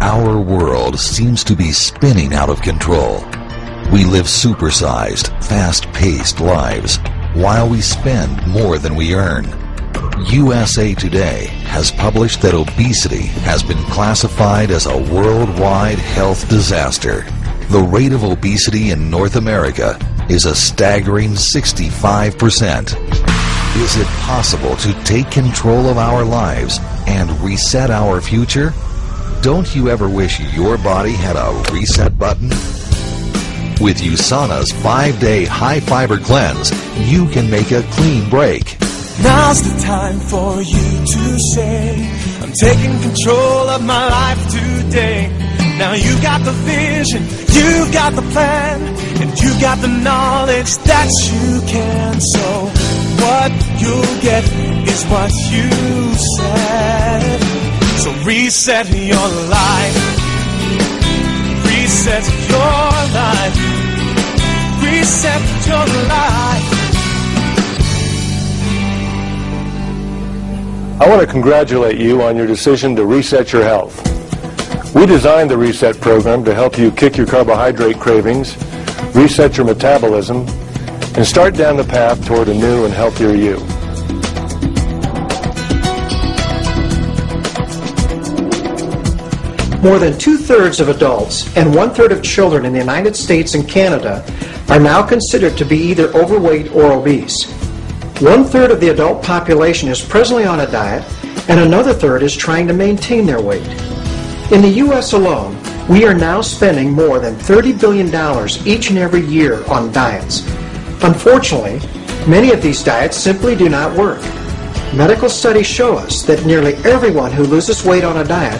Our world seems to be spinning out of control. We live supersized, fast-paced lives while we spend more than we earn. USA Today has published that obesity has been classified as a worldwide health disaster. The rate of obesity in North America is a staggering 65%. Is it possible to take control of our lives and reset our future? Don't you ever wish your body had a reset button? With USANA's 5-day high-fiber cleanse, you can make a clean break. Now's the time for you to say, I'm taking control of my life today. Now you got the vision, you got the plan, and you got the knowledge that you can. So what you'll get is what you said. So reset your life. Reset your life. Reset your life. I want to congratulate you on your decision to reset your health. We designed the Reset program to help you kick your carbohydrate cravings, reset your metabolism, and start down the path toward a new and healthier you. More than 2/3 of adults and 1/3 of children in the United States and Canada are now considered to be either overweight or obese. 1/3 of the adult population is presently on a diet, and another third is trying to maintain their weight. In the U.S. alone, we are now spending more than $30 billion each and every year on diets. Unfortunately, many of these diets simply do not work. Medical studies show us that nearly everyone who loses weight on a diet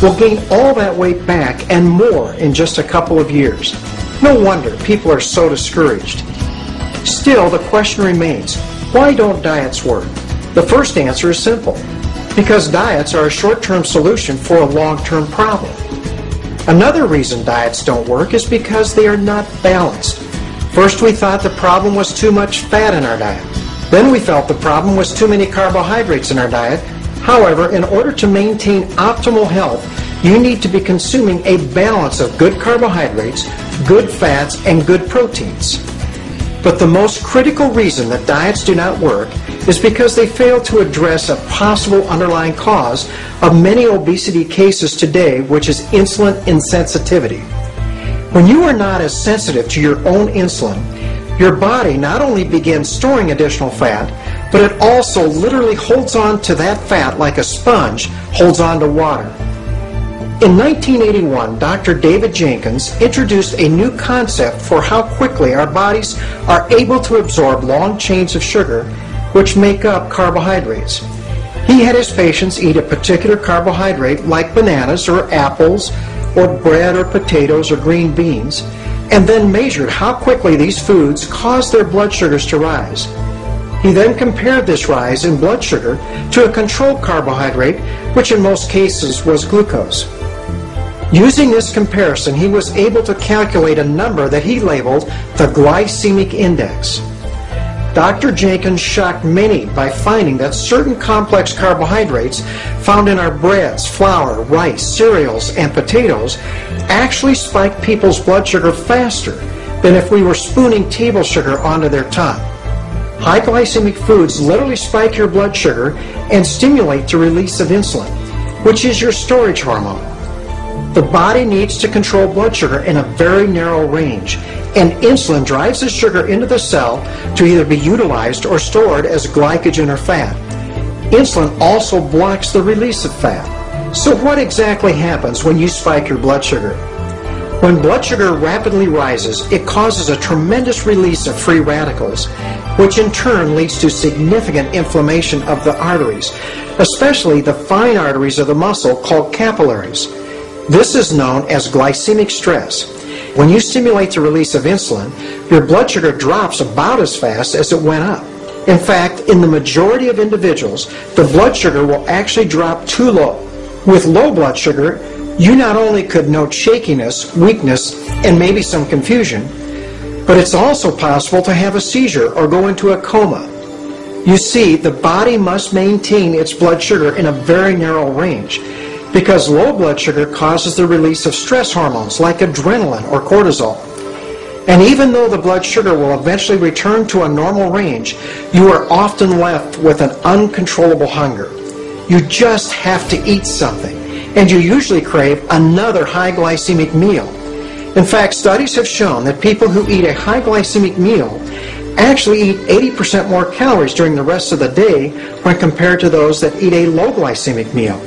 will gain all that weight back and more in just a couple of years. No wonder people are so discouraged. Still, the question remains, why don't diets work? The first answer is simple. Because diets are a short-term solution for a long-term problem. Another reason diets don't work is because they are not balanced. First, we thought the problem was too much fat in our diet. Then we felt the problem was too many carbohydrates in our diet. However, in order to maintain optimal health, you need to be consuming a balance of good carbohydrates, good fats, and good proteins. But the most critical reason that diets do not work is because they fail to address a possible underlying cause of many obesity cases today, which is insulin insensitivity. When you are not as sensitive to your own insulin, your body not only begins storing additional fat, but it also literally holds on to that fat like a sponge holds on to water. In 1981, Dr. David Jenkins introduced a new concept for how quickly our bodies are able to absorb long chains of sugar, which make up carbohydrates. He had his patients eat a particular carbohydrate like bananas or apples or bread or potatoes or green beans, and then measured how quickly these foods caused their blood sugars to rise. He then compared this rise in blood sugar to a controlled carbohydrate, which in most cases was glucose. Using this comparison, he was able to calculate a number that he labeled the glycemic index. Dr. Jenkins shocked many by finding that certain complex carbohydrates found in our breads, flour, rice, cereals, and potatoes actually spiked people's blood sugar faster than if we were spooning table sugar onto their tongue. High glycemic foods literally spike your blood sugar and stimulate the release of insulin, which is your storage hormone. The body needs to control blood sugar in a very narrow range, and insulin drives the sugar into the cell to either be utilized or stored as glycogen or fat. Insulin also blocks the release of fat. So what exactly happens when you spike your blood sugar? When blood sugar rapidly rises, it causes a tremendous release of free radicals, which in turn leads to significant inflammation of the arteries, especially the fine arteries of the muscle called capillaries. This is known as glycemic stress. When you stimulate the release of insulin, your blood sugar drops about as fast as it went up. In fact, in the majority of individuals, the blood sugar will actually drop too low. With low blood sugar, you not only could note shakiness, weakness, and maybe some confusion, but it's also possible to have a seizure or go into a coma. You see, the body must maintain its blood sugar in a very narrow range. because low blood sugar causes the release of stress hormones like adrenaline or cortisol. And even though the blood sugar will eventually return to a normal range, you are often left with an uncontrollable hunger. You just have to eat something, and you usually crave another high glycemic meal. In fact, studies have shown that people who eat a high glycemic meal actually eat 80% more calories during the rest of the day when compared to those that eat a low glycemic meal.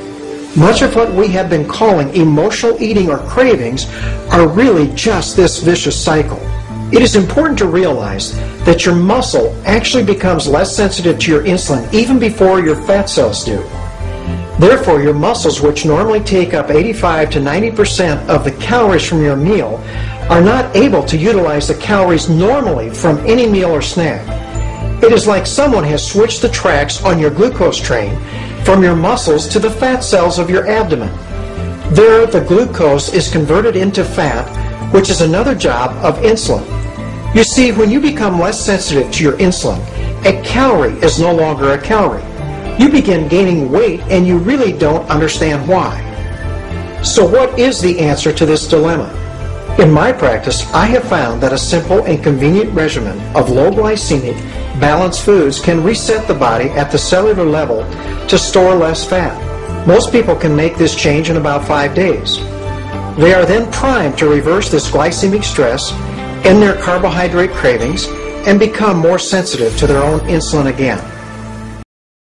Much of what we have been calling emotional eating or cravings are really just this vicious cycle. It is important to realize that your muscle actually becomes less sensitive to your insulin even before your fat cells do. Therefore, your muscles, which normally take up 85 to 90% of the calories from your meal, are not able to utilize the calories normally from any meal or snack. It is like someone has switched the tracks on your glucose train from your muscles to the fat cells of your abdomen. There, the glucose is converted into fat, which is another job of insulin. You see, when you become less sensitive to your insulin, a calorie is no longer a calorie. You begin gaining weight and you really don't understand why. So what is the answer to this dilemma? In my practice, I have found that a simple and convenient regimen of low glycemic, balanced foods can reset the body at the cellular level to store less fat. Most people can make this change in about 5 days. They are then primed to reverse this glycemic stress, end their carbohydrate cravings, and become more sensitive to their own insulin again.